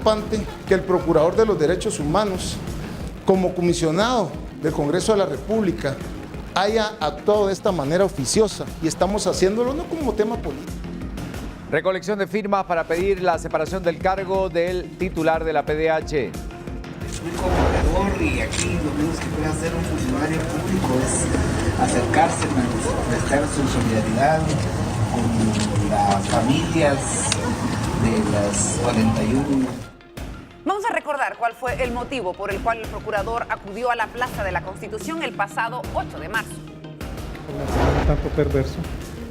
preocupante que el Procurador de los Derechos Humanos, como comisionado del Congreso de la República, haya actuado de esta manera oficiosa, y estamos haciéndolo no como tema político. Recolección de firmas para pedir la separación del cargo del titular de la PDH. Es muy conmovedor, y aquí lo menos que puede hacer un funcionario público es acercarse, manifestar su solidaridad con las familias de las 41. Vamos a recordar cuál fue el motivo por el cual el procurador acudió a la Plaza de la Constitución el pasado 8 de marzo. Es un tanto perverso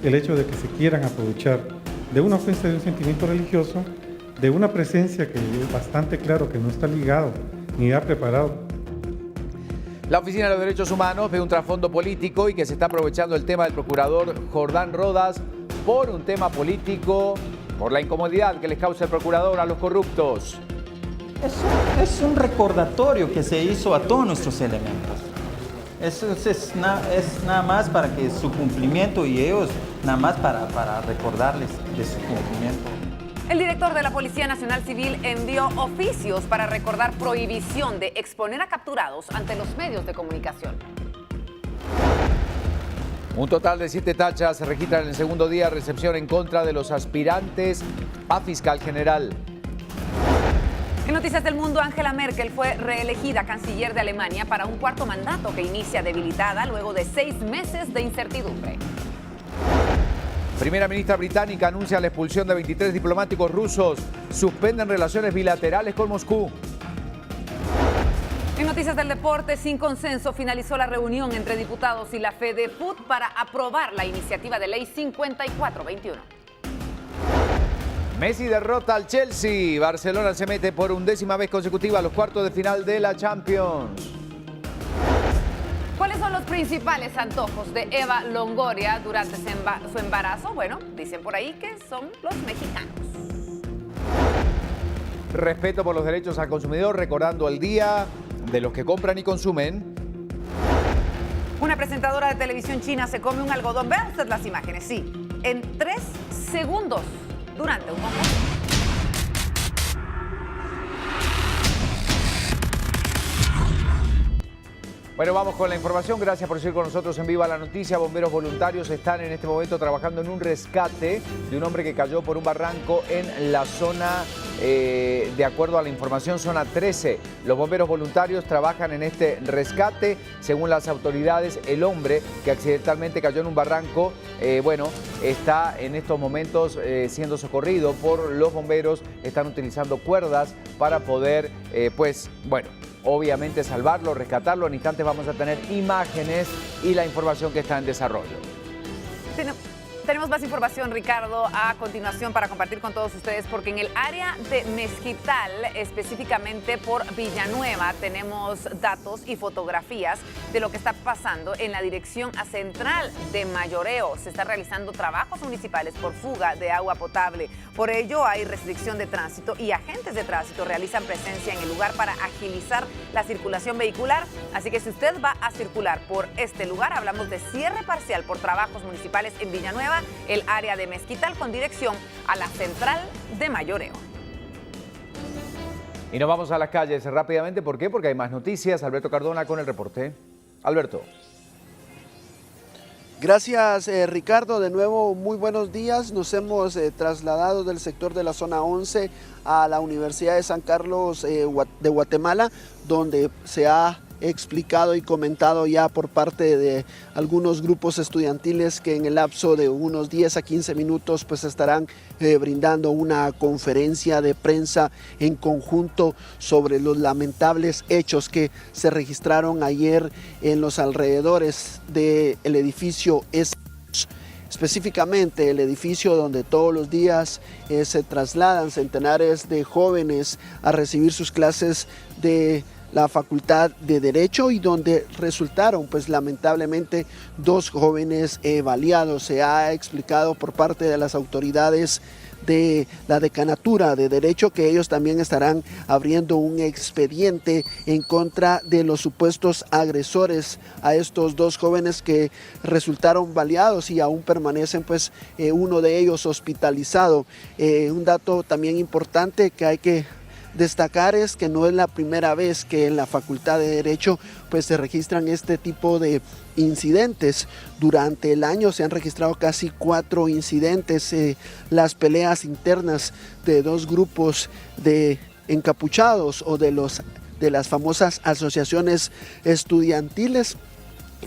el hecho de que se quieran aprovechar de una ofensa de un sentimiento religioso, de una presencia que es bastante claro que no está ligado ni ha preparado. La Oficina de los Derechos Humanos ve un trasfondo político y que se está aprovechando el tema del procurador Jordán Rodas por un tema político, por la incomodidad que les causa el procurador a los corruptos. Es un recordatorio que se hizo a todos nuestros elementos. Eso es nada más para que su cumplimiento, y ellos nada más para recordarles de su cumplimiento. El director de la Policía Nacional Civil envió oficios para recordar prohibición de exponer a capturados ante los medios de comunicación. Un total de 7 tachas se registran en el segundo día de recepción en contra de los aspirantes a fiscal general. En Noticias del Mundo, Angela Merkel fue reelegida canciller de Alemania para un cuarto mandato que inicia debilitada luego de 6 meses de incertidumbre. Primera ministra británica anuncia la expulsión de 23 diplomáticos rusos. Suspenden relaciones bilaterales con Moscú. En Noticias del Deporte, sin consenso, finalizó la reunión entre diputados y la FEDEFUT para aprobar la iniciativa de ley 5421. Messi derrota al Chelsea. Barcelona se mete por 11ª vez consecutiva a los cuartos de final de la Champions. ¿Cuáles son los principales antojos de Eva Longoria durante su embarazo? Bueno, dicen por ahí que son los mexicanos. Respeto por los derechos al consumidor, recordando el día de los que compran y consumen. Una presentadora de televisión china se come un algodón. Vean ustedes las imágenes, sí, en 3 segundos durante un concurso. Bueno, vamos con la información. Gracias por seguir con nosotros en Viva la Noticia. Bomberos voluntarios están en este momento trabajando en un rescate de un hombre que cayó por un barranco en la zona, de acuerdo a la información, zona 13. Los bomberos voluntarios trabajan en este rescate. Según las autoridades, el hombre que accidentalmente cayó en un barranco, está en estos momentos siendo socorrido por los bomberos. Están utilizando cuerdas para poder, obviamente salvarlo, rescatarlo. En instantes vamos a tener imágenes y la información que está en desarrollo. Tenemos más información, Ricardo, a continuación para compartir con todos ustedes, porque en el área de Mezquital, específicamente por Villanueva, tenemos datos y fotografías de lo que está pasando en la dirección a central de Mayoreo. Se están realizando trabajos municipales por fuga de agua potable. Por ello hay restricción de tránsito y agentes de tránsito realizan presencia en el lugar para agilizar la circulación vehicular. Así que si usted va a circular por este lugar, hablamos de cierre parcial por trabajos municipales en Villanueva, el área de Mezquital, con dirección a la central de Mayoreo. Y nos vamos a las calles rápidamente. ¿Por qué? Porque hay más noticias. Alberto Cardona con el reporte. Alberto. Gracias, Ricardo. De nuevo, muy buenos días. Nos hemos trasladado del sector de la zona 11 a la Universidad de San Carlos de Guatemala, donde se ha explicado y comentado ya por parte de algunos grupos estudiantiles que en el lapso de unos 10 a 15 minutos pues estarán brindando una conferencia de prensa en conjunto sobre los lamentables hechos que se registraron ayer en los alrededores del edificio específicamente el edificio donde todos los días se trasladan centenares de jóvenes a recibir sus clases de la Facultad de Derecho, y donde resultaron pues lamentablemente 2 jóvenes baleados. Se ha explicado por parte de las autoridades de la Decanatura de Derecho que ellos también estarán abriendo un expediente en contra de los supuestos agresores a estos 2 jóvenes que resultaron baleados y aún permanecen pues uno de ellos hospitalizado. Un dato también importante que hay que Destacar es que no es la primera vez que en la Facultad de Derecho pues se registran este tipo de incidentes. Durante el año se han registrado casi 4 incidentes, las peleas internas de 2 grupos de encapuchados o de las famosas asociaciones estudiantiles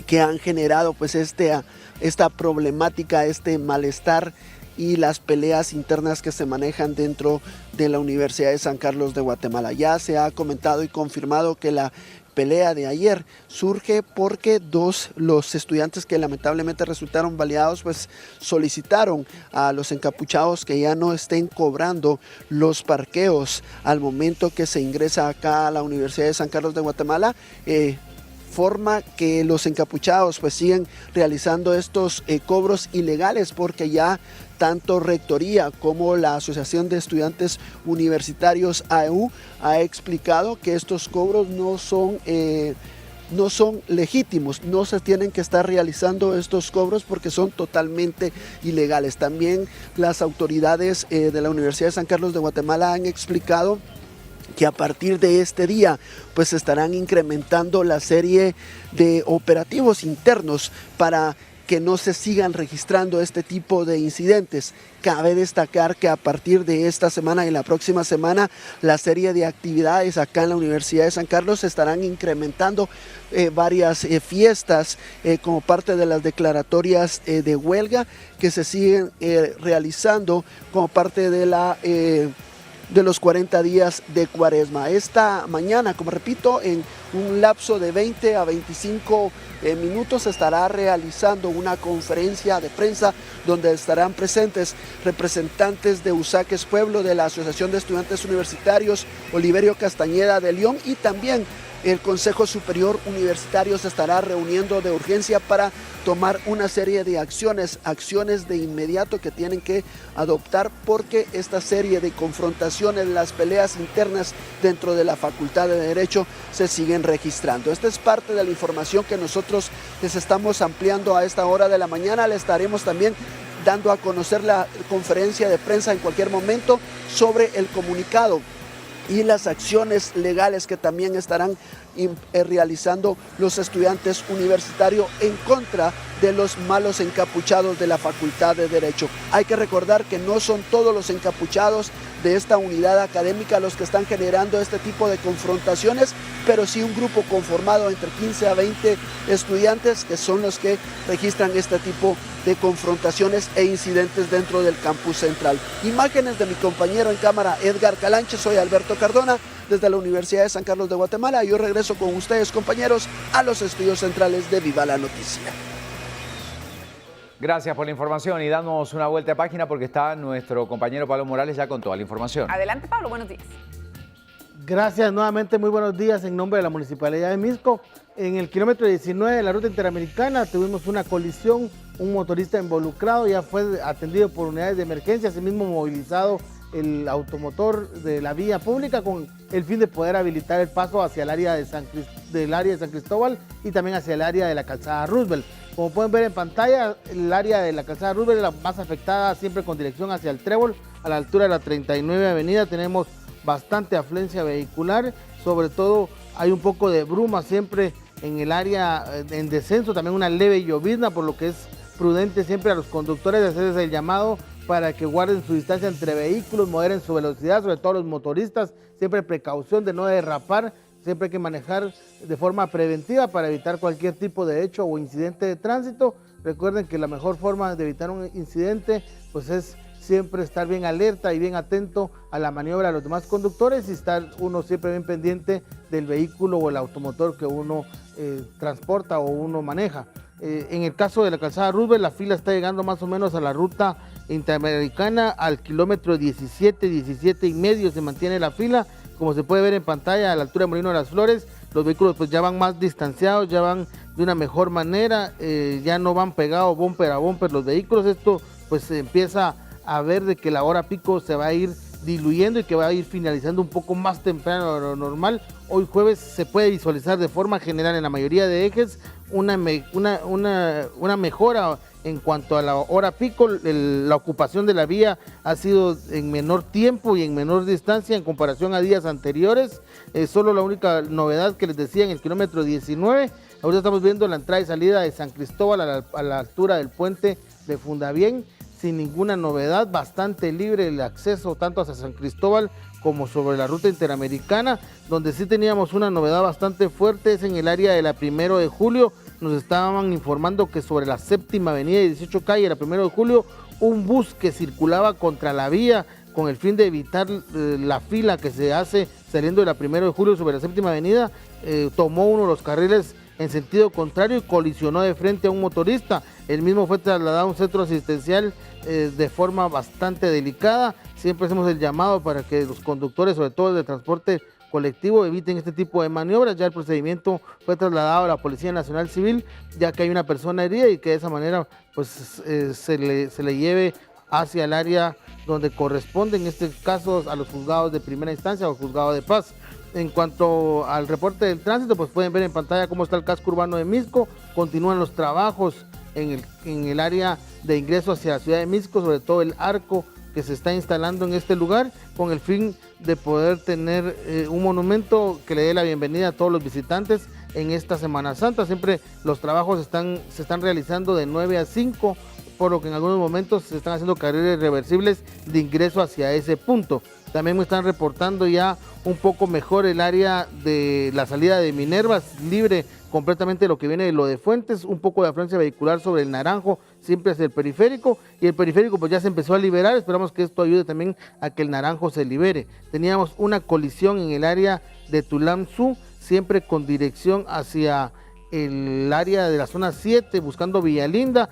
que han generado pues esta problemática, este malestar y las peleas internas que se manejan dentro de la Universidad de San Carlos de Guatemala. Ya se ha comentado y confirmado que la pelea de ayer surge porque los estudiantes que lamentablemente resultaron baleados pues solicitaron a los encapuchados que ya no estén cobrando los parqueos al momento que se ingresa acá a la Universidad de San Carlos de Guatemala, forma que los encapuchados pues siguen realizando estos cobros ilegales, porque ya tanto Rectoría como la Asociación de Estudiantes Universitarios AEU ha explicado que estos cobros no son legítimos, no se tienen que estar realizando estos cobros porque son totalmente ilegales. También las autoridades de la Universidad de San Carlos de Guatemala han explicado que a partir de este día pues estarán incrementando la serie de operativos internos para que no se sigan registrando este tipo de incidentes. Cabe destacar que a partir de esta semana y la próxima semana la serie de actividades acá en la Universidad de San Carlos se estarán incrementando varias fiestas como parte de las declaratorias de huelga que se siguen realizando como parte de los 40 días de Cuaresma. Esta mañana, como repito, en un lapso de 20 a 25 minutos se estará realizando una conferencia de prensa donde estarán presentes representantes de Usaques Pueblo, de la Asociación de Estudiantes Universitarios Oliverio Castañeda de León, y también el Consejo Superior Universitario se estará reuniendo de urgencia para tomar una serie de acciones de inmediato que tienen que adoptar, porque esta serie de confrontaciones, las peleas internas dentro de la Facultad de Derecho se siguen registrando. Esta es parte de la información que nosotros les estamos ampliando a esta hora de la mañana. Le estaremos también dando a conocer la conferencia de prensa en cualquier momento sobre el comunicado y las acciones legales que también estarán realizando los estudiantes universitarios en contra de los malos encapuchados de la Facultad de Derecho. Hay que recordar que no son todos los encapuchados de esta unidad académica los que están generando este tipo de confrontaciones, pero sí un grupo conformado entre 15 a 20 estudiantes que son los que registran este tipo de confrontaciones e incidentes dentro del campus central. Imágenes de mi compañero en cámara Edgar Calanche, soy Alberto Cardona desde la Universidad de San Carlos de Guatemala. Yo regreso con ustedes, compañeros, a los estudios centrales de Viva la Noticia. Gracias por la información y damos una vuelta de página porque está nuestro compañero Pablo Morales ya con toda la información. Adelante, Pablo, buenos días. Gracias nuevamente, muy buenos días en nombre de la Municipalidad de Misco. En el kilómetro 19 de la ruta interamericana tuvimos una colisión, un motorista involucrado, ya fue atendido por unidades de emergencia, asimismo movilizado el automotor de la vía pública con el fin de poder habilitar el paso hacia el área de San Cristóbal y también hacia el área de la calzada Roosevelt. Como pueden ver en pantalla, el área de la calzada Roosevelt es la más afectada, siempre con dirección hacia el Trébol, a la altura de la 39 Avenida. Tenemos bastante afluencia vehicular, sobre todo hay un poco de bruma siempre en el área en descenso, también una leve llovizna, por lo que es prudente siempre a los conductores de hacerles el llamado para que guarden su distancia entre vehículos, moderen su velocidad, sobre todo los motoristas, siempre precaución de no derrapar, siempre hay que manejar de forma preventiva para evitar cualquier tipo de hecho o incidente de tránsito. Recuerden que la mejor forma de evitar un incidente pues es siempre estar bien alerta y bien atento a la maniobra de los demás conductores y estar uno siempre bien pendiente del vehículo o el automotor que uno transporta o uno maneja. En el caso de la calzada Roosevelt, la fila está llegando más o menos a la ruta interamericana, al kilómetro 17 y medio se mantiene la fila. Como se puede ver en pantalla, a la altura de Molino de las Flores, los vehículos pues ya van más distanciados, ya van de una mejor manera, ya no van pegados bumper a bumper los vehículos. Esto pues se empieza a ver de que la hora pico se va a ir diluyendo y que va a ir finalizando un poco más temprano de lo normal. Hoy jueves se puede visualizar de forma general en la mayoría de ejes una mejora En cuanto a la hora pico, la ocupación de la vía ha sido en menor tiempo y en menor distancia en comparación a días anteriores. Solo la única novedad que les decía en el kilómetro 19, ahorita estamos viendo la entrada y salida de San Cristóbal a la altura del puente de Fundavién, sin ninguna novedad, bastante libre el acceso tanto hacia San Cristóbal como sobre la ruta interamericana. Donde sí teníamos una novedad bastante fuerte es en el área de la 1 de julio. Nos estaban informando que sobre la 7ª avenida y 18 calle, la 1 de julio, un bus que circulaba contra la vía con el fin de evitar la fila que se hace saliendo de la 1 de julio sobre la 7ª avenida, tomó uno de los carriles en sentido contrario y colisionó de frente a un motorista. El mismo fue trasladado a un centro asistencial de forma bastante delicada. Siempre hacemos el llamado para que los conductores, sobre todo el de transporte colectivo, eviten este tipo de maniobras. Ya el procedimiento fue trasladado a la Policía Nacional Civil, ya que hay una persona herida y que de esa manera pues se le lleve hacia el área donde corresponde, en este caso a los juzgados de primera instancia o juzgado de paz. En cuanto al reporte del tránsito, pues pueden ver en pantalla cómo está el casco urbano de Misco. Continúan los trabajos en el área de ingreso hacia la ciudad de Misco, sobre todo el arco que se está instalando en este lugar, con el fin de poder tener un monumento que le dé la bienvenida a todos los visitantes en esta Semana Santa. Siempre los trabajos se están realizando de 9 a 5, por lo que en algunos momentos se están haciendo carriles reversibles de ingreso hacia ese punto. También me están reportando ya un poco mejor el área de la salida de Minerva, libre completamente lo que viene de lo de Fuentes, un poco de afluencia vehicular sobre el Naranjo, siempre hacia el periférico, y el periférico pues ya se empezó a liberar. Esperamos que esto ayude también a que el Naranjo se libere. Teníamos una colisión en el área de Tulamzú, siempre con dirección hacia el área de la zona 7, buscando Villalinda.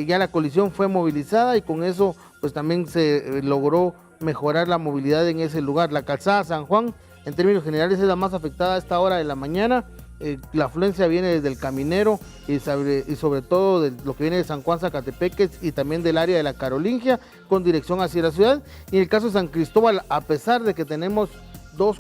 Ya la colisión fue movilizada y con eso pues también se logró mejorar la movilidad en ese lugar. La calzada San Juan, en términos generales, es la más afectada a esta hora de la mañana. La afluencia viene desde el Caminero y sobre todo de lo que viene de San Juan, Zacatepeques y también del área de la Carolingia con dirección hacia la ciudad. Y en el caso de San Cristóbal, a pesar de que teníamos dos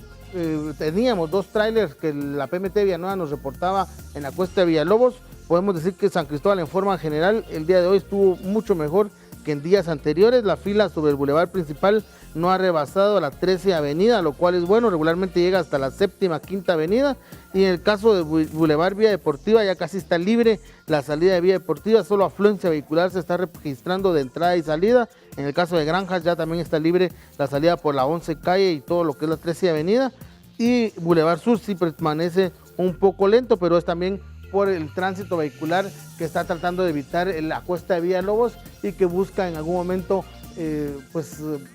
trailers que la PMT Villanueva nos reportaba en la cuesta de Villalobos, podemos decir que San Cristóbal en forma general el día de hoy estuvo mucho mejor que en días anteriores. La fila sobre el bulevar principal no ha rebasado a la 13 avenida, lo cual es bueno, regularmente llega hasta la 7ª, 5ª avenida, y en el caso de bulevar Vía Deportiva ya casi está libre la salida de Vía Deportiva, solo afluencia vehicular se está registrando de entrada y salida. En el caso de Granjas ya también está libre la salida por la 11 calle y todo lo que es la 13 avenida, y bulevar Sur sí permanece un poco lento, pero es también por el tránsito vehicular que está tratando de evitar la cuesta de Villalobos y que busca en algún momento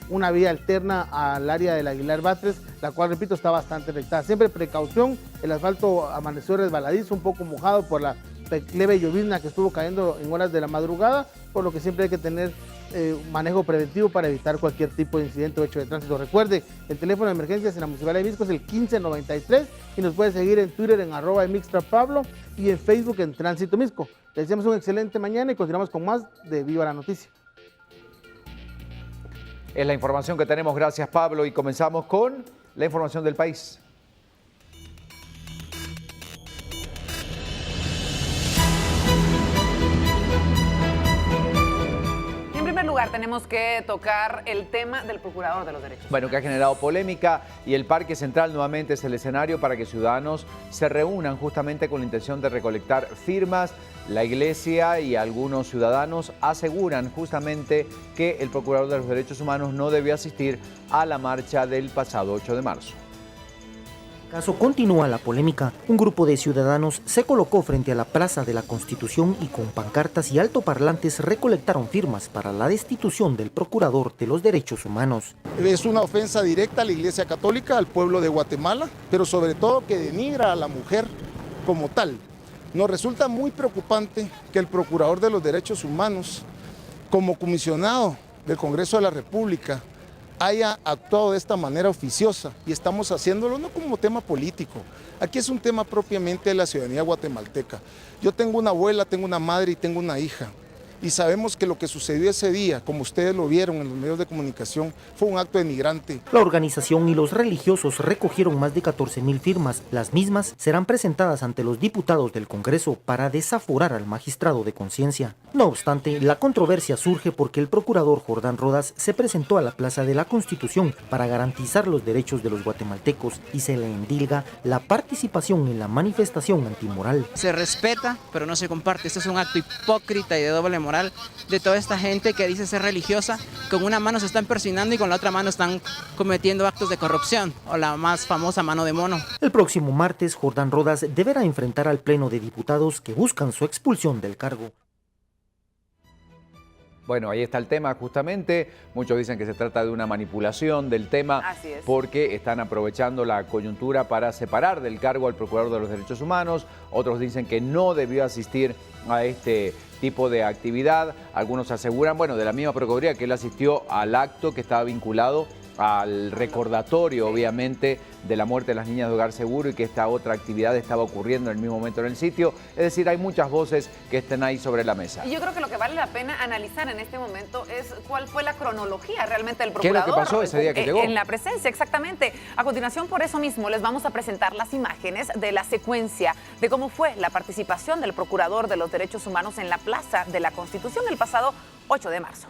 una vía alterna al área del Aguilar Batres, la cual, repito, está bastante afectada. Siempre precaución, el asfalto amaneció resbaladizo, un poco mojado por la leve llovizna que estuvo cayendo en horas de la madrugada, por lo que siempre hay que tener manejo preventivo para evitar cualquier tipo de incidente o hecho de tránsito. Recuerde, el teléfono de emergencias en la Municipalidad de Misco es el 1593 y nos puede seguir en Twitter en @mixtrapablo y en Facebook en Tránsito Misco. Les deseamos un excelente mañana y continuamos con más de Viva la Noticia. Es la información que tenemos, gracias Pablo, y comenzamos con la información del país. En primer lugar, tenemos que tocar el tema del Procurador de los Derechos Humanos. Bueno, que ha generado polémica y el Parque Central nuevamente es el escenario para que ciudadanos se reúnan justamente con la intención de recolectar firmas. La Iglesia y algunos ciudadanos aseguran justamente que el Procurador de los Derechos Humanos no debió asistir a la marcha del pasado 8 de marzo. Caso continúa la polémica. Un grupo de ciudadanos se colocó frente a la Plaza de la Constitución y con pancartas y altoparlantes recolectaron firmas para la destitución del Procurador de los Derechos Humanos. Es una ofensa directa a la Iglesia Católica, al pueblo de Guatemala, pero sobre todo que denigra a la mujer como tal. Nos resulta muy preocupante que el Procurador de los Derechos Humanos, como comisionado del Congreso de la República, haya actuado de esta manera oficiosa, y estamos haciéndolo no como tema político. Aquí es un tema propiamente de la ciudadanía guatemalteca. Yo tengo una abuela, tengo una madre y tengo una hija. y sabemos que lo que sucedió ese día, como ustedes lo vieron en los medios de comunicación, fue un acto denigrante. La organización y los religiosos recogieron más de 14.000 firmas. Las mismas serán presentadas ante los diputados del Congreso para desaforar al magistrado de conciencia. No obstante, la controversia surge porque el procurador Jordán Rodas se presentó a la Plaza de la Constitución para garantizar los derechos de los guatemaltecos y se le endilga la participación en la manifestación antimoral. Se respeta, pero no se comparte. Este es un acto hipócrita y de doble moral de toda esta gente que dice ser religiosa. Con una mano se están persinando y con la otra mano están cometiendo actos de corrupción, o la más famosa mano de mono. El próximo martes, Jordán Rodas deberá enfrentar al Pleno de Diputados que buscan su expulsión del cargo. Bueno, ahí está el tema justamente. Muchos dicen que se trata de una manipulación del tema porque están aprovechando la coyuntura para separar del cargo al Procurador de los Derechos Humanos. Otros dicen que no debió asistir a este tipo de actividad. Algunos aseguran, bueno, de la misma Procuraduría, que él asistió al acto que estaba vinculado al recordatorio, obviamente, de la muerte de las niñas de Hogar Seguro y que esta otra actividad estaba ocurriendo en el mismo momento en el sitio. Es decir, hay muchas voces que estén ahí sobre la mesa. Y yo creo que lo que vale la pena analizar en este momento es cuál fue la cronología realmente del procurador. ¿Qué es lo que pasó ese día que llegó? En la presencia, exactamente. A continuación, por eso mismo, les vamos a presentar las imágenes de la secuencia de cómo fue la participación del Procurador de los Derechos Humanos en la Plaza de la Constitución el pasado 8 de marzo.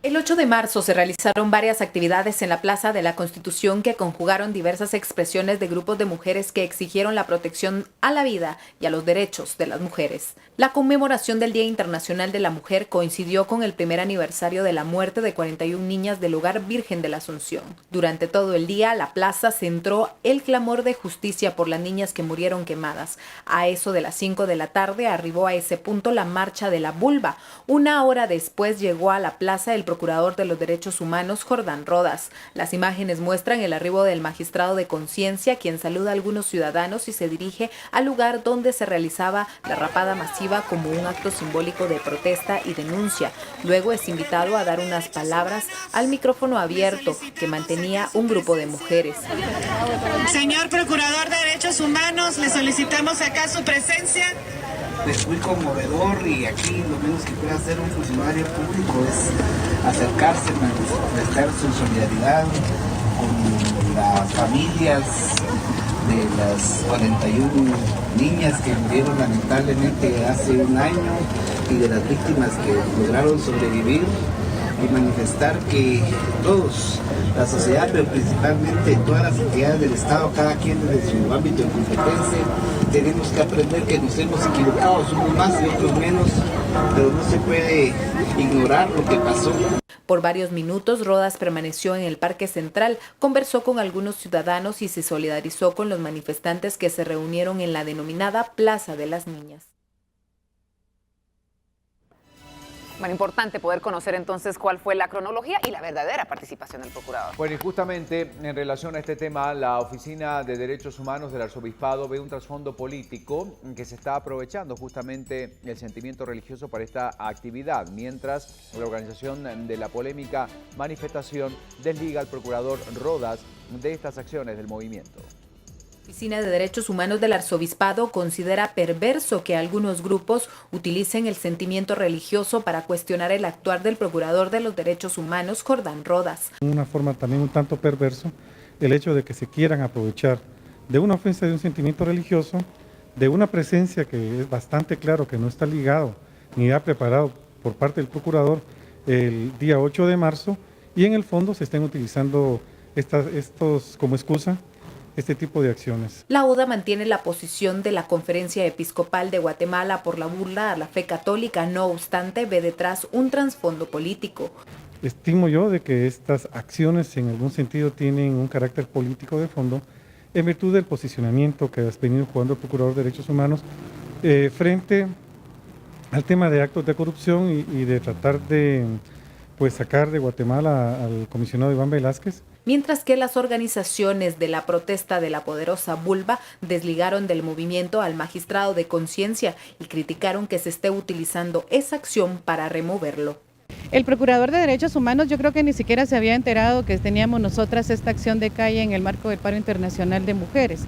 El 8 de marzo se realizaron varias actividades en la Plaza de la Constitución que conjugaron diversas expresiones de grupos de mujeres que exigieron la protección a la vida y a los derechos de las mujeres. La conmemoración del Día Internacional de la Mujer coincidió con el primer aniversario de la muerte de 41 niñas del Hogar Virgen de la Asunción. Durante todo el día, la plaza centró el clamor de justicia por las niñas que murieron quemadas. A eso de las 5 de la tarde arribó a ese punto la Marcha de la Vulva. Una hora después llegó a la plaza el Procurador de los Derechos Humanos, Jordán Rodas. Las imágenes muestran el arribo del magistrado de conciencia, quien saluda a algunos ciudadanos y se dirige al lugar donde se realizaba la rapada masiva como un acto simbólico de protesta y denuncia. Luego es invitado a dar unas palabras al micrófono abierto que mantenía un grupo de mujeres. Señor Procurador de Derechos Humanos, le solicitamos acá su presencia. Es muy conmovedor y aquí lo menos que puede hacer un funcionario público es acercarse, manifestar su solidaridad con las familias de las 41 niñas que murieron lamentablemente hace un año y de las víctimas que lograron sobrevivir, y manifestar que todos, la sociedad, pero principalmente todas las entidades del Estado, cada quien desde su ámbito de competencia, tenemos que aprender que nos hemos equivocado, unos más y otros menos, pero no se puede ignorar lo que pasó. Por varios minutos, Rodas permaneció en el Parque Central, conversó con algunos ciudadanos y se solidarizó con los manifestantes que se reunieron en la denominada Plaza de las Niñas. Bueno, importante poder conocer entonces cuál fue la cronología y la verdadera participación del procurador. Bueno, y justamente en relación a este tema, la Oficina de Derechos Humanos del Arzobispado ve un trasfondo político que se está aprovechando justamente el sentimiento religioso para esta actividad, mientras la organización de la polémica manifestación desliga al procurador Rodas de estas acciones del movimiento. La Oficina de Derechos Humanos del Arzobispado considera perverso que algunos grupos utilicen el sentimiento religioso para cuestionar el actuar del Procurador de los Derechos Humanos, Jordán Rodas. De una forma también un tanto perverso el hecho de que se quieran aprovechar de una ofensa de un sentimiento religioso, de una presencia que es bastante claro que no está ligado ni ha preparado por parte del Procurador el día 8 de marzo, y en el fondo se estén utilizando estos como excusa este tipo de acciones. La ODA mantiene la posición de la Conferencia Episcopal de Guatemala por la burla a la fe católica, no obstante ve detrás un trasfondo político. Estimo yo de que estas acciones en algún sentido tienen un carácter político de fondo en virtud del posicionamiento que ha venido jugando el Procurador de Derechos Humanos frente al tema de actos de corrupción y de tratar de sacar de Guatemala al comisionado Iván Velázquez. Mientras que las organizaciones de la protesta de la poderosa vulva desligaron del movimiento al magistrado de conciencia y criticaron que se esté utilizando esa acción para removerlo. El Procurador de Derechos Humanos yo creo que ni siquiera se había enterado que teníamos nosotras esta acción de calle en el marco del Paro Internacional de Mujeres.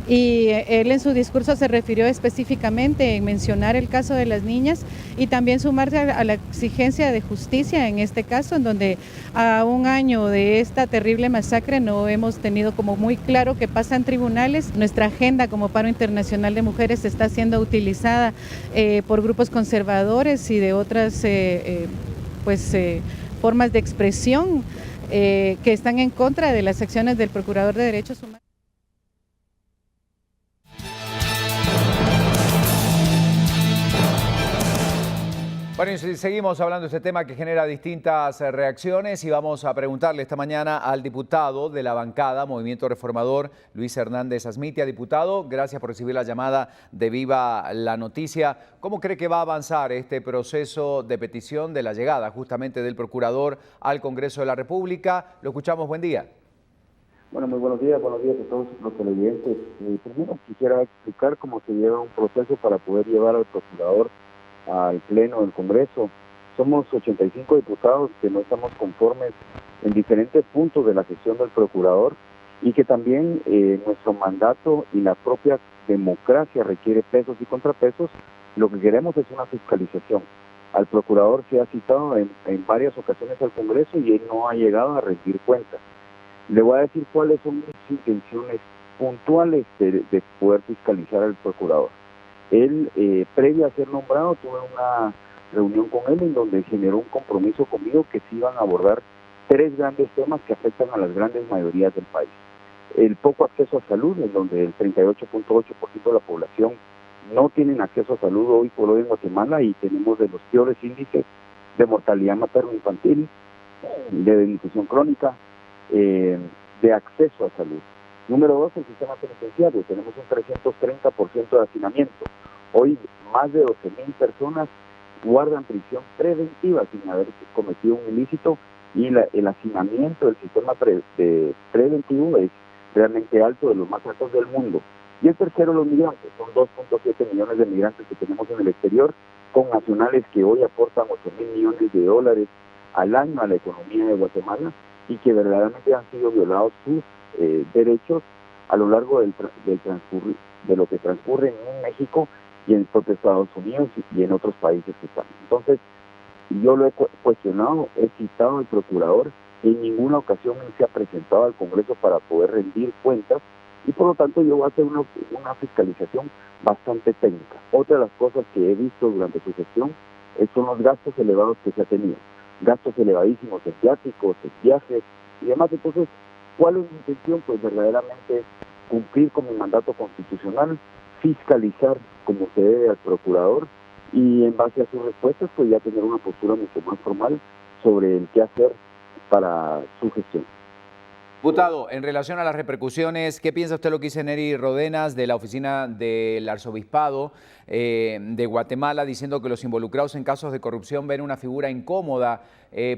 Y él en su discurso se refirió específicamente en mencionar el caso de las niñas y también sumarse a la exigencia de justicia en este caso, en donde a un año de esta terrible masacre no hemos tenido como muy claro qué pasa en tribunales. Nuestra agenda como Paro Internacional de Mujeres está siendo utilizada por grupos conservadores y de otras formas de expresión que están en contra de las acciones del Procurador de Derechos Humanos. Bueno, y seguimos hablando de este tema que genera distintas reacciones y vamos a preguntarle esta mañana al diputado de la bancada Movimiento Reformador, Luis Hernández Asmitia. Diputado, gracias por recibir la llamada de Viva la Noticia. ¿Cómo cree que va a avanzar este proceso de petición de la llegada justamente del Procurador al Congreso de la República? Lo escuchamos, buen día. Bueno, muy buenos días a todos los televidentes. Primero quisiera explicar cómo se lleva un proceso para poder llevar al Procurador al Pleno del Congreso. Somos 85 diputados que no estamos conformes en diferentes puntos de la gestión del Procurador y que también nuestro mandato y la propia democracia requiere pesos y contrapesos. Lo que queremos es una fiscalización. Al Procurador se ha citado en varias ocasiones al Congreso y él no ha llegado a rendir cuentas. Le voy a decir cuáles son mis intenciones puntuales de poder fiscalizar al Procurador. Él, previo a ser nombrado, tuve una reunión con él en donde generó un compromiso conmigo que se iban a abordar 3 grandes temas que afectan a las grandes mayorías del país. El poco acceso a salud, en donde el 38.8% de la población no tienen acceso a salud hoy por hoy en Guatemala y tenemos de los peores índices de mortalidad materno-infantil, de desnutrición crónica, de acceso a salud. Número 2, el sistema penitenciario. Tenemos un 330% de hacinamiento. Hoy más de 12,000 personas guardan prisión preventiva sin haber cometido un ilícito y el hacinamiento del sistema preventivo es realmente alto, de los más altos del mundo. Y el tercero, los migrantes. Son 2.7 millones de migrantes que tenemos en el exterior, con nacionales que hoy aportan 8,000 millones de dólares al año a la economía de Guatemala y que verdaderamente han sido violados sus derechos a lo largo de lo que transcurre en México y en el propio Estados Unidos y en otros países que están. Entonces, yo lo he cuestionado, he citado al Procurador, en ninguna ocasión él se ha presentado al Congreso para poder rendir cuentas y por lo tanto yo voy a hacer una fiscalización bastante técnica. Otra de las cosas que he visto durante su gestión son los gastos elevados que se ha tenido, gastos elevadísimos en viáticos, en viajes y demás. Entonces, ¿cuál es mi intención? Pues verdaderamente cumplir con mi mandato constitucional, fiscalizar como se debe al Procurador y en base a sus respuestas pues ya tener una postura mucho más formal sobre el qué hacer para su gestión. Diputado, en relación a las repercusiones, ¿qué piensa usted lo que dice Neri Rodenas de la oficina del Arzobispado de Guatemala, diciendo que los involucrados en casos de corrupción ven una figura incómoda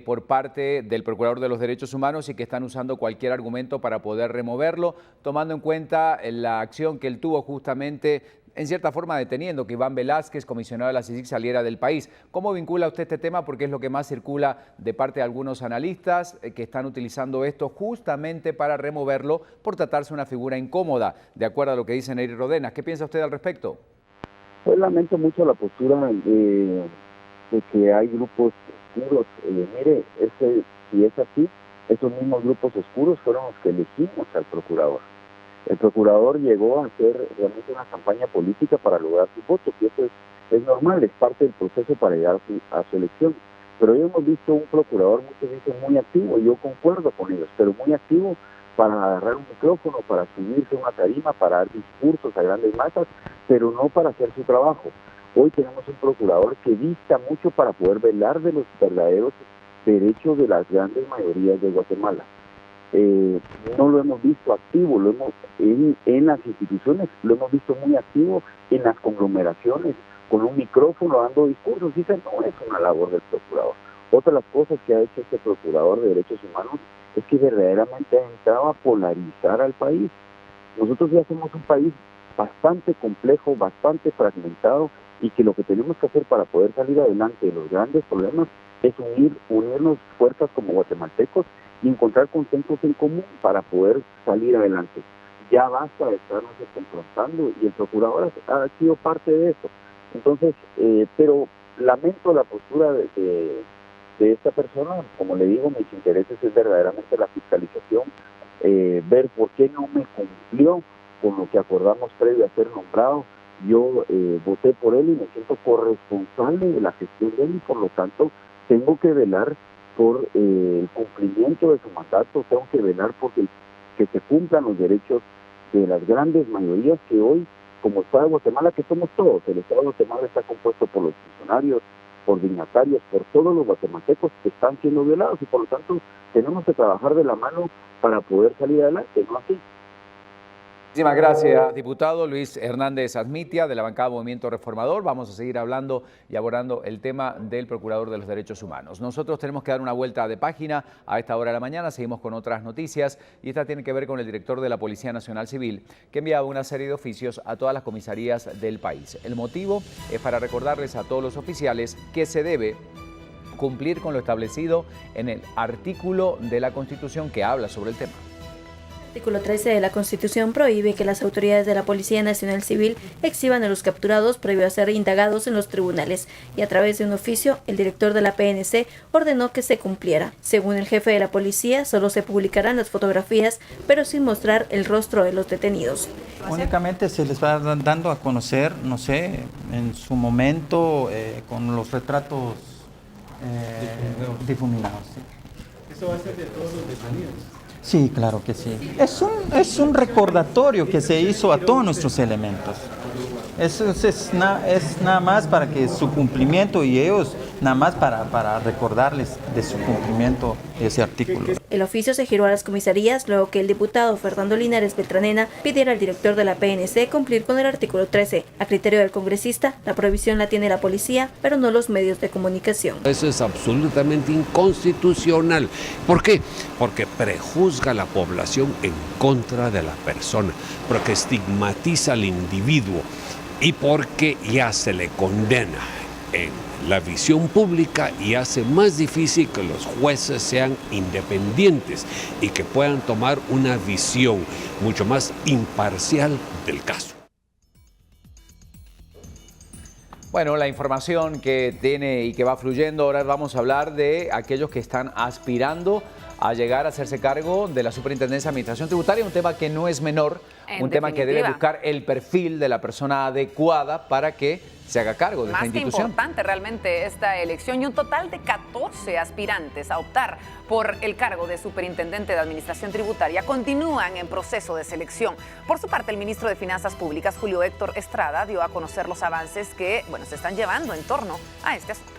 por parte del Procurador de los Derechos Humanos y que están usando cualquier argumento para poder removerlo, tomando en cuenta la acción que él tuvo justamente, en cierta forma deteniendo que Iván Velázquez, comisionado de la CICIG, saliera del país? ¿Cómo vincula usted este tema? Porque es lo que más circula de parte de algunos analistas que están utilizando esto justamente para removerlo por tratarse de una figura incómoda, de acuerdo a lo que dice Neri Rodenas. ¿Qué piensa usted al respecto? Pues lamento mucho la postura de que hay grupos oscuros. Mire, si es así, esos mismos grupos oscuros fueron los que elegimos al Procurador. El Procurador llegó a hacer realmente una campaña política para lograr sus votos y eso es normal, es parte del proceso para llegar a su elección. Pero hoy hemos visto un Procurador, muchos dicen muy activo, y yo concuerdo con ellos, pero muy activo para agarrar un micrófono, para subirse a una tarima, para dar discursos a grandes masas, pero no para hacer su trabajo. Hoy tenemos un Procurador que dicta mucho para poder velar de los verdaderos derechos de las grandes mayorías de Guatemala. No lo hemos visto activo, lo hemos en las instituciones, lo hemos visto muy activo en las conglomeraciones, con un micrófono dando discursos, y esa no es una labor del Procurador. Otra de las cosas que ha hecho este Procurador de Derechos Humanos es que verdaderamente ha entrado a polarizar al país. Nosotros ya somos un país bastante complejo, bastante fragmentado, y que lo que tenemos que hacer para poder salir adelante de los grandes problemas es unirnos fuerzas como guatemaltecos y encontrar consensos en común para poder salir adelante. Ya basta de estarnos confrontando y el procurador ha sido parte de eso. Entonces, pero lamento la postura de esta persona. Como le digo, mis intereses es verdaderamente la fiscalización, ver por qué no me cumplió con lo que acordamos previo a ser nombrado. Yo voté por él y me siento corresponsable de la gestión de él y por lo tanto tengo que velar por el cumplimiento de su mandato, tengo que velar por que se cumplan los derechos de las grandes mayorías que hoy, como Estado de Guatemala, que somos todos, el Estado de Guatemala está compuesto por los funcionarios, por dignatarios, por todos los guatemaltecos que están siendo violados y por lo tanto tenemos que trabajar de la mano para poder salir adelante, ¿no así? Muchísimas gracias, diputado Luis Hernández Azmitia, de la bancada Movimiento Reformador. Vamos a seguir hablando y abordando el tema del Procurador de los Derechos Humanos. Nosotros tenemos que dar una vuelta de página a esta hora de la mañana. Seguimos con otras noticias y esta tiene que ver con el director de la Policía Nacional Civil, que enviaba una serie de oficios a todas las comisarías del país. El motivo es para recordarles a todos los oficiales que se debe cumplir con lo establecido en el artículo de la Constitución que habla sobre el tema. El artículo 13 de la Constitución prohíbe que las autoridades de la Policía Nacional Civil exhiban a los capturados previo a ser indagados en los tribunales y a través de un oficio, el director de la PNC ordenó que se cumpliera. Según el jefe de la policía, solo se publicarán las fotografías, pero sin mostrar el rostro de los detenidos. Únicamente se les va dando a conocer, no sé, en su momento con los retratos difuminados. Sí. ¿Eso va a ser de todos los detenidos? Sí, claro que sí. Es un recordatorio que se hizo a todos nuestros elementos. Eso es nada más para que su cumplimiento y ellos nada más para recordarles de su cumplimiento de ese artículo. El oficio se giró a las comisarías luego que el diputado Fernando Linares Beltranena pidiera al director de la PNC cumplir con el artículo 13. A criterio del congresista, la prohibición la tiene la policía, pero no los medios de comunicación. Eso es absolutamente inconstitucional. ¿Por qué? Porque prejuzga a la población en contra de la persona, porque estigmatiza al individuo y porque ya se le condena en la visión pública y hace más difícil que los jueces sean independientes y que puedan tomar una visión mucho más imparcial del caso. Bueno, la información que tiene y que va fluyendo, ahora vamos a hablar de aquellos que están aspirando a llegar a hacerse cargo de la Superintendencia de Administración Tributaria, un tema que no es menor, un tema que debe buscar el perfil de la persona adecuada para que se haga cargo de esta institución. Más que importante realmente esta elección y un total de 14 aspirantes a optar por el cargo de Superintendente de Administración Tributaria continúan en proceso de selección. Por su parte, el ministro de Finanzas Públicas, Julio Héctor Estrada, dio a conocer los avances que se están llevando en torno a este asunto.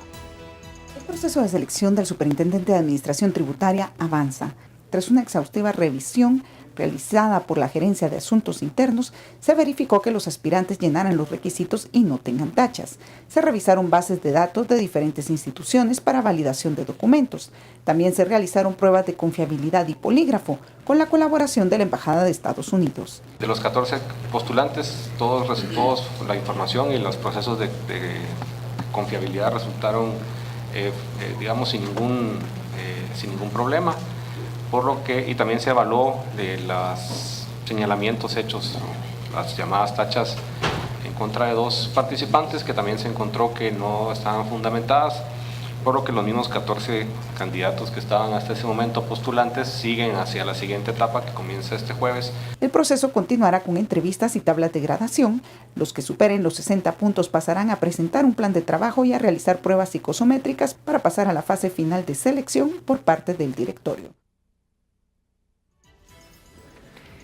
El proceso de selección del Superintendente de Administración Tributaria avanza. Tras una exhaustiva revisión realizada por la Gerencia de Asuntos Internos, se verificó que los aspirantes llenaran los requisitos y no tengan tachas. Se revisaron bases de datos de diferentes instituciones para validación de documentos. También se realizaron pruebas de confiabilidad y polígrafo, con la colaboración de la Embajada de Estados Unidos. De los 14 postulantes, todos la información y los procesos de confiabilidad resultaron digamos sin ningún problema, por lo que y también se evaluó de los señalamientos hechos, las llamadas tachas en contra de 2 participantes que también se encontró que no estaban fundamentadas, por lo que los mismos 14 candidatos que estaban hasta ese momento postulantes siguen hacia la siguiente etapa que comienza este jueves. El proceso continuará con entrevistas y tablas de gradación. Los que superen los 60 puntos pasarán a presentar un plan de trabajo y a realizar pruebas psicosométricas para pasar a la fase final de selección por parte del directorio.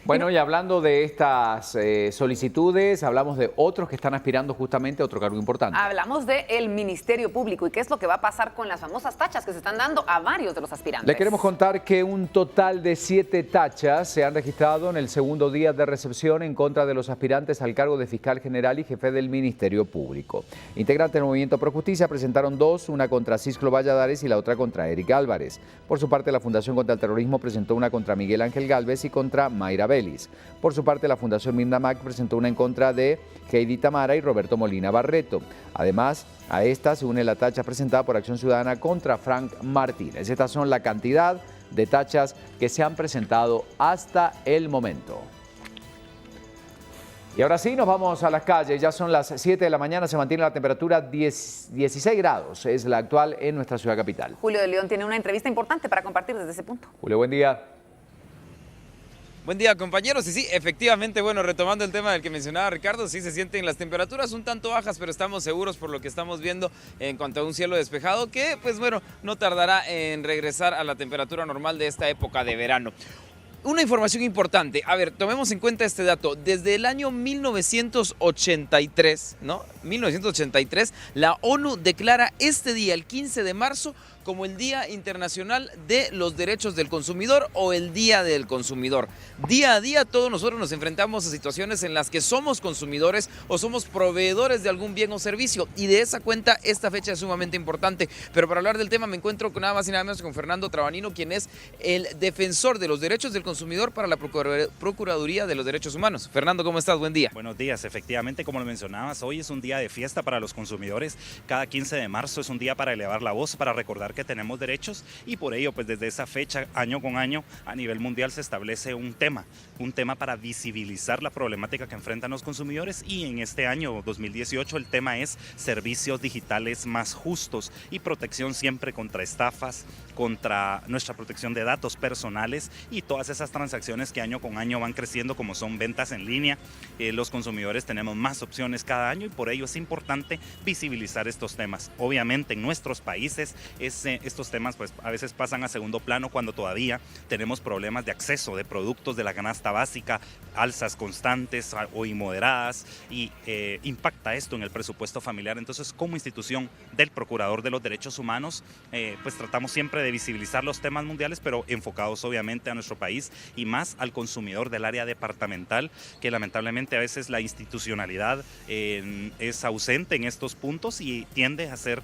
Bueno, y hablando de estas solicitudes, hablamos de otros que están aspirando justamente a otro cargo importante. Hablamos del Ministerio Público y qué es lo que va a pasar con las famosas tachas que se están dando a varios de los aspirantes. Le queremos contar que un total de 7 tachas se han registrado en el segundo día de recepción en contra de los aspirantes al cargo de fiscal general y jefe del Ministerio Público. Integrantes del Movimiento Pro Justicia presentaron 2, una contra Cisclo Valladares y la otra contra Eric Álvarez. Por su parte, la Fundación contra el Terrorismo presentó una contra Miguel Ángel Gálvez y contra Mayra Vélez. Por su parte, la Fundación Mirna Mac presentó una en contra de Heidi Tamara y Roberto Molina Barreto. Además, a esta se une la tacha presentada por Acción Ciudadana contra Frank Martínez. Estas son la cantidad de tachas que se han presentado hasta el momento. Y ahora sí, nos vamos a las calles. Ya son las 7 de la mañana, se mantiene la temperatura 16 grados. Es la actual en nuestra ciudad capital. Julio de León tiene una entrevista importante para compartir desde ese punto. Julio, buen día. Buen día, compañeros. Y sí, efectivamente, bueno, retomando el tema del que mencionaba Ricardo, sí se sienten las temperaturas un tanto bajas, pero estamos seguros por lo que estamos viendo en cuanto a un cielo despejado que, pues bueno, no tardará en regresar a la temperatura normal de esta época de verano. Una información importante, a ver, tomemos en cuenta este dato. Desde el año 1983, ¿no? 1983, la ONU declara este día, el 15 de marzo, como el Día Internacional de los Derechos del Consumidor o el Día del Consumidor. Día a día todos nosotros nos enfrentamos a situaciones en las que somos consumidores o somos proveedores de algún bien o servicio, y de esa cuenta esta fecha es sumamente importante. Pero para hablar del tema me encuentro con nada más y nada menos con Fernando Trabanino, quien es el defensor de los derechos del consumidor para la Procuraduría de los Derechos Humanos. Fernando, ¿cómo estás? Buen día. Buenos días. Efectivamente, como lo mencionabas, hoy es un día de fiesta para los consumidores. Cada 15 de marzo es un día para elevar la voz, para recordar que tenemos derechos, y por ello, pues desde esa fecha, año con año, a nivel mundial se establece un tema para visibilizar la problemática que enfrentan los consumidores, y en este año 2018 el tema es servicios digitales más justos y protección siempre contra estafas, contra nuestra protección de datos personales y todas esas transacciones que año con año van creciendo, como son ventas en línea. Los consumidores tenemos más opciones cada año y por ello es importante visibilizar estos temas. Obviamente en nuestros países estos temas pues a veces pasan a segundo plano cuando todavía tenemos problemas de acceso de productos de la canasta básica, alzas constantes o inmoderadas, y impacta esto en el presupuesto familiar. Entonces, como institución del Procurador de los Derechos Humanos, pues tratamos siempre de visibilizar los temas mundiales, pero enfocados obviamente a nuestro país y más al consumidor del área departamental, que lamentablemente a veces la institucionalidad es ausente en estos puntos y tiende a hacer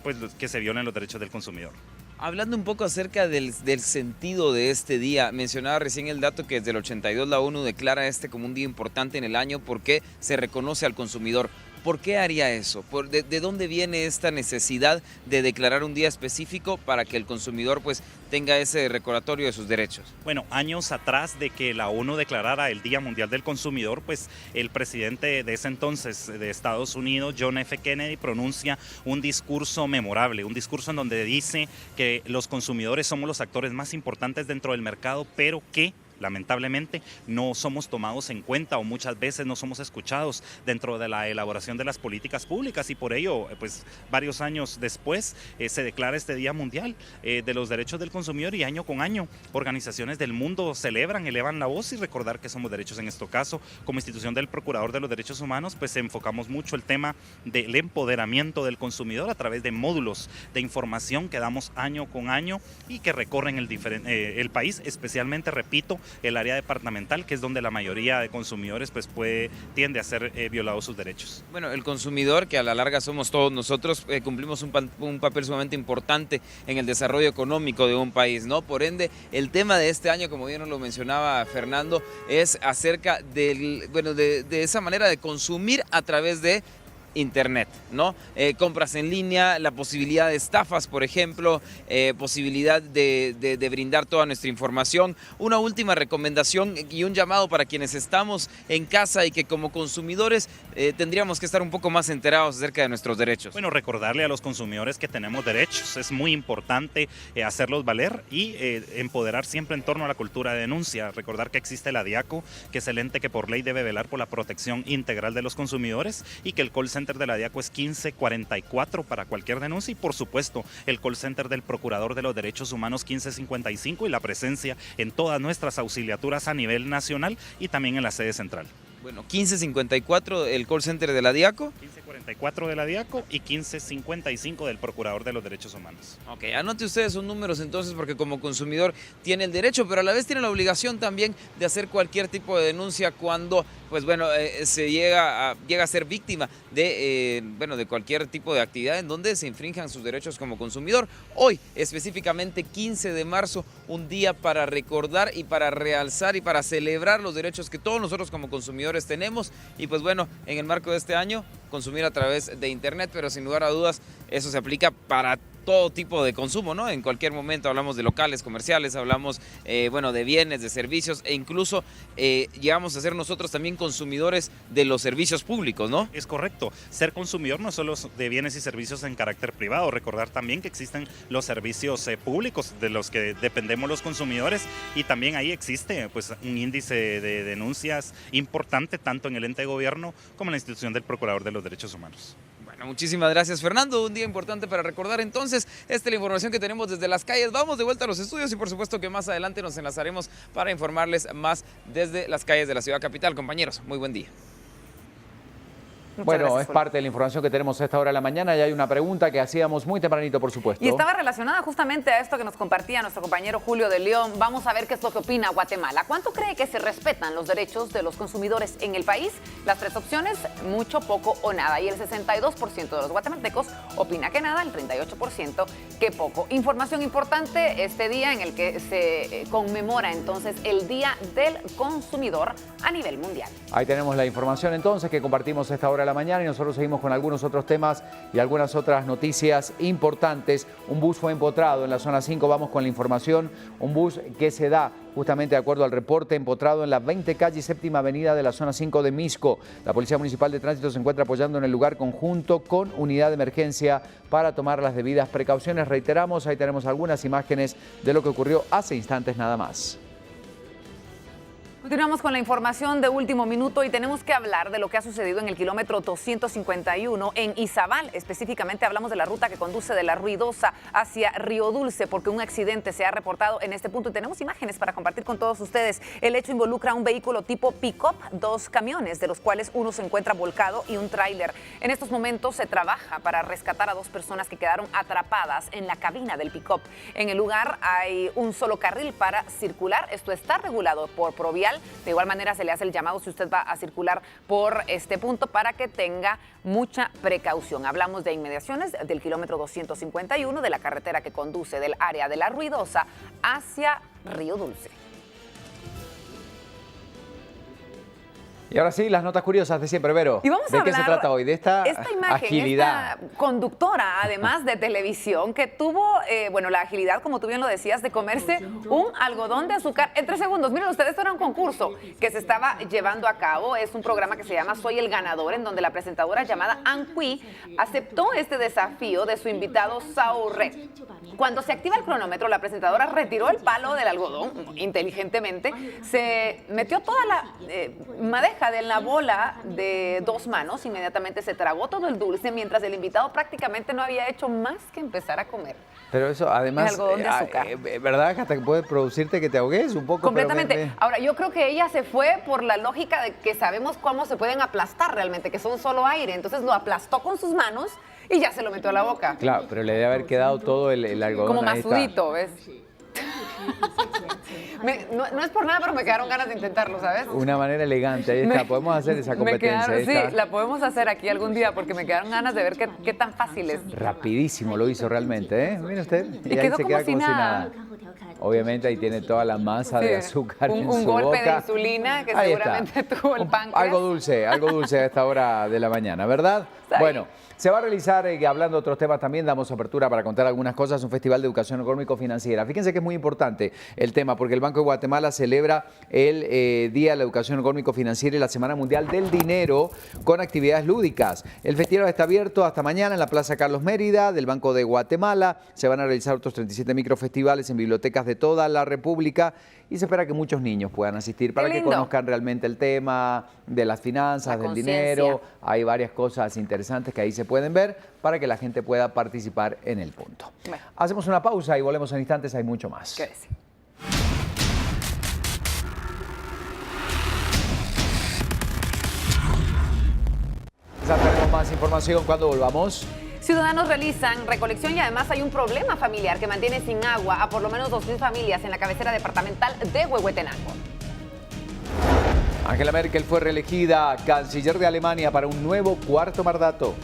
pues que se violen los derechos del consumidor. Hablando un poco acerca del sentido de este día, mencionaba recién el dato que desde el 82 la ONU declara este como un día importante en el año porque se reconoce al consumidor. ¿Por qué haría eso? ¿De dónde viene esta necesidad de declarar un día específico para que el consumidor pues tenga ese recordatorio de sus derechos? Bueno, años atrás de que la ONU declarara el Día Mundial del Consumidor, pues el presidente de ese entonces de Estados Unidos, John F. Kennedy, pronuncia un discurso memorable, un discurso en donde dice que los consumidores somos los actores más importantes dentro del mercado, pero que lamentablemente no somos tomados en cuenta o muchas veces no somos escuchados dentro de la elaboración de las políticas públicas, y por ello pues varios años después se declara este Día Mundial de los Derechos del Consumidor, y año con año organizaciones del mundo celebran, elevan la voz y recordar que somos derechos. En este caso, como institución del Procurador de los Derechos Humanos, pues enfocamos mucho el tema del empoderamiento del consumidor a través de módulos de información que damos año con año y que recorren el país, especialmente, repito, el área departamental, que es donde la mayoría de consumidores pues tiende a ser violados sus derechos. Bueno, el consumidor, que a la larga somos todos nosotros, cumplimos un papel sumamente importante en el desarrollo económico de un país, ¿no? Por ende, el tema de este año, como bien nos lo mencionaba Fernando, es acerca de esa manera de consumir a través de Internet, ¿no? Compras en línea, la posibilidad de estafas, por ejemplo, posibilidad de brindar toda nuestra información. Una última recomendación y un llamado para quienes estamos en casa y que como consumidores tendríamos que estar un poco más enterados acerca de nuestros derechos. Bueno, recordarle a los consumidores que tenemos derechos, es muy importante hacerlos valer y empoderar siempre en torno a la cultura de denuncia. Recordar que existe la DIACO, que es el ente que por ley debe velar por la protección integral de los consumidores, y que el call center de la DIACO es 1544 para cualquier denuncia, y por supuesto el call center del Procurador de los Derechos Humanos 1555, y la presencia en todas nuestras auxiliaturas a nivel nacional y también en la sede central. Bueno, 1554 el call center de la DIACO. 1544 de la DIACO y 1555 del Procurador de los Derechos Humanos. Ok, anote ustedes esos números entonces porque como consumidor tiene el derecho, pero a la vez tiene la obligación también de hacer cualquier tipo de denuncia cuando, pues bueno, se llega a ser víctima de, de cualquier tipo de actividad en donde se infrinjan sus derechos como consumidor. Hoy, específicamente 15 de marzo, un día para recordar y para realzar y para celebrar los derechos que todos nosotros como consumidores tenemos y pues bueno, en el marco de este año, consumir a través de internet, pero sin lugar a dudas eso se aplica para todo tipo de consumo, ¿no? En cualquier momento hablamos de locales, comerciales, hablamos, de bienes, de servicios e incluso llegamos a ser nosotros también consumidores de los servicios públicos, ¿no? Es correcto. Ser consumidor no solo de bienes y servicios en carácter privado, recordar también que existen los servicios públicos de los que dependemos los consumidores y también ahí existe pues un índice de denuncias importante tanto en el ente de gobierno como en la institución del Procurador de los Derechos Humanos. Bueno, muchísimas gracias, Fernando. Un día importante para recordar entonces. Esta es la información que tenemos desde las calles. Vamos de vuelta a los estudios y por supuesto que más adelante nos enlazaremos para informarles más desde las calles de la ciudad capital. Compañeros, muy buen día. Bueno, es parte de la información que tenemos a esta hora de la mañana y hay una pregunta que hacíamos muy tempranito, por supuesto. Y estaba relacionada justamente a esto que nos compartía nuestro compañero Julio de León. Vamos a ver qué es lo que opina Guatemala. ¿Cuánto cree que se respetan los derechos de los consumidores en el país? Las tres opciones, mucho, poco o nada. Y el 62% de los guatemaltecos opina que nada, el 38% que poco. Información importante este día en el que se conmemora entonces el Día del Consumidor a nivel mundial. Ahí tenemos la información entonces que compartimos a esta hora de la mañana y nosotros seguimos con algunos otros temas y algunas otras noticias importantes. Un bus fue empotrado en la zona 5, vamos con la información. Un bus que se da justamente de acuerdo al reporte empotrado en la 20 calle y séptima avenida de la zona 5 de Misco. La Policía Municipal de Tránsito se encuentra apoyando en el lugar conjunto con unidad de emergencia para tomar las debidas precauciones. Reiteramos, ahí tenemos algunas imágenes de lo que ocurrió hace instantes nada más. Continuamos con la información de último minuto y tenemos que hablar de lo que ha sucedido en el kilómetro 251 en Izabal. Específicamente hablamos de la ruta que conduce de La Ruidosa hacia Río Dulce porque un accidente se ha reportado en este punto y tenemos imágenes para compartir con todos ustedes. El hecho involucra un vehículo tipo pick-up, 2 camiones, de los cuales uno se encuentra volcado y un tráiler. En estos momentos se trabaja para rescatar a 2 personas que quedaron atrapadas en la cabina del pick-up. En el lugar hay un solo carril para circular. Esto está regulado por Provial. De igual manera se le hace el llamado si usted va a circular por este punto para que tenga mucha precaución. Hablamos de inmediaciones del kilómetro 251 de la carretera que conduce del área de La Ruidosa hacia Río Dulce. Y ahora sí, las notas curiosas de siempre, Vero. Y vamos a ¿De qué se trata hoy? De esta imagen, agilidad. esta conductora, además de televisión, que tuvo, la agilidad, como tú bien lo decías, de comerse un algodón de azúcar en 3 segundos. Miren ustedes, esto era un concurso que se estaba llevando a cabo. Es un programa que se llama Soy el Ganador, en donde la presentadora llamada Ann Cui aceptó este desafío de su invitado Saurre. Cuando se activa el cronómetro, la presentadora retiró el palo del algodón inteligentemente, se metió toda la madeja de la bola de 2 manos, inmediatamente se tragó todo el dulce, mientras el invitado prácticamente no había hecho más que empezar a comer. Pero eso además, el algodón de azúcar. ¿Verdad que hasta puede producirte que te ahogues un poco? Completamente. Ahora, yo creo que ella se fue por la lógica de que sabemos cómo se pueden aplastar realmente, que son solo aire, entonces lo aplastó con sus manos y ya se lo metió a la boca. Claro, pero le debe haber quedado todo el algodón. Como masudito, ¿ves? No es por nada, pero me quedaron ganas de intentarlo, ¿sabes? Una manera elegante, ahí está. Podemos hacer esa competencia. Sí, la podemos hacer aquí algún día porque me quedaron ganas de ver qué tan fácil es. Rapidísimo lo hizo realmente, ¿eh? Mira usted. Y ahí quedó se queda como si nada. Obviamente ahí tiene toda la masa de azúcar en su boca. Un golpe de insulina que ahí seguramente tuvo el páncreas. Algo dulce a esta hora de la mañana, ¿verdad? Bueno. Se va a realizar, hablando de otros temas también, damos apertura para contar algunas cosas, un festival de educación económico-financiera. Fíjense que es muy importante el tema porque el Banco de Guatemala celebra el Día de la Educación Económico-Financiera y la Semana Mundial del Dinero con actividades lúdicas. El festival está abierto hasta mañana en la Plaza Carlos Mérida del Banco de Guatemala. Se van a realizar otros 37 microfestivales en bibliotecas de toda la República y se espera que muchos niños puedan asistir para que conozcan realmente el tema de las finanzas, del dinero. Hay varias cosas interesantes que ahí se pueden ver para que la gente pueda participar en el punto. Bueno. Hacemos una pausa y volvemos en instantes, hay mucho más. Quédese. información cuando volvamos. Ciudadanos realizan recolección y además hay un problema familiar que mantiene sin agua a por lo menos 2.000 familias en la cabecera departamental de Huehuetenango. Angela Merkel fue reelegida canciller de Alemania para un nuevo cuarto mandato.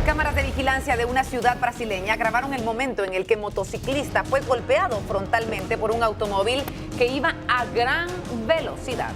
Cámaras de vigilancia de una ciudad brasileña grabaron el momento en el que motociclista fue golpeado frontalmente por un automóvil que iba a gran velocidad.